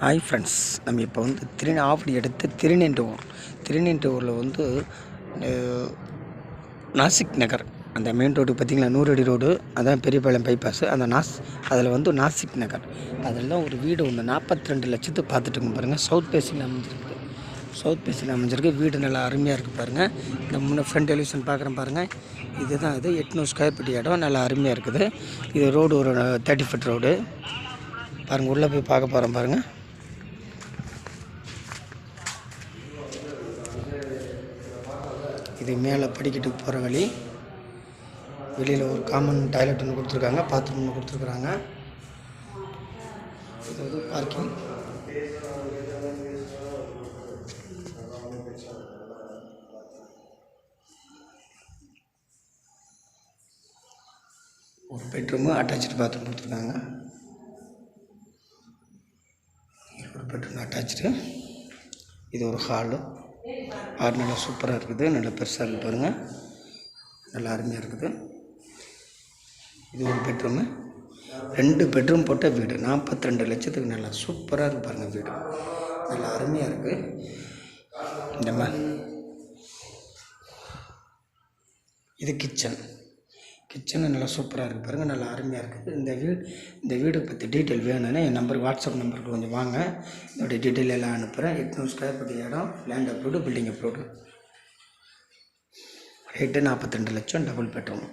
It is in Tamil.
ஹாய் ஃப்ரெண்ட்ஸ், நம்ம இப்போ வந்து ஆவடி அடுத்து திருநென்றூரில் வந்து நாசிக் நகர் அந்த மெயின் ரோடு பார்த்திங்களா, 100 அடி ரோடு, அதான் பெரியபாளையம் பைபாஸ். அந்த அதில் வந்து நாசிக் நகர் அதில் தான் ஒரு வீடு ஒன்று 42 லட்சத்துக்கு பார்த்துட்டுங்க பாருங்கள். சவுத் பேஸில் அமைஞ்சிருக்கு வீடு நல்லா அருமையாக இருக்குது பாருங்கள். இந்த முன்னே ஃப்ரண்ட் எலிவேஷன் பார்க்குறேன் பாருங்கள். இதுதான் இது 800 ஸ்கொயர் ஃபீட் இடம், நல்லா அருமையாக இருக்குது. இது ரோடு ஒரு 30 ஃபீட் ரோடு பாருங்கள். உள்ளே போய் பார்க்க போகிறோம் பாருங்கள். இது மேலே படிக்கட்டுக்கு போகிற வழி. வெளியில் ஒரு காமன் டாய்லெட் ஒன்று கொடுத்துருக்காங்க, பாத்ரூம் ஒன்று கொடுத்துருக்குறாங்க. இது வந்து பார்க்கிங். ஒரு பெட்ரூமு, அட்டாச்சு பாத்ரூம் கொடுத்துருக்காங்க. ஒரு பெட்ரூம் அட்டாச்சு. இது ஒரு ஹாலு நல்லா சூப்பராக இருக்குது, நல்லா பெருசாக இருக்குது பாருங்கள், நல்லா அருமையாக இருக்குது. இது ஒரு பெட்ரூமு, 2 பெட்ரூம் போட்ட வீடு 42 லட்சத்துக்கு நல்லா சூப்பராக இருக்குது பாருங்கள். வீடு நல்லா அருமையாக இருக்குது. இந்த மாதிரி இது கிச்சனு நல்லா சூப்பராக இருக்குது பாருங்கள், நல்லா அருமையாக இருக்குது. இந்த வீடு பற்றி டீட்டெயில் வேணும்னா என் நம்பருக்கு வாட்ஸ்அப் நம்பருக்கு கொஞ்சம் வாங்க, இதோடைய டீட்டெயில் எல்லாம் அனுப்புகிறேன். 800 ஸ்கொயர் ஃபீட் இடம், land approved, building approved, rate 42 லட்சம், டபுள் பெட்ரூம்.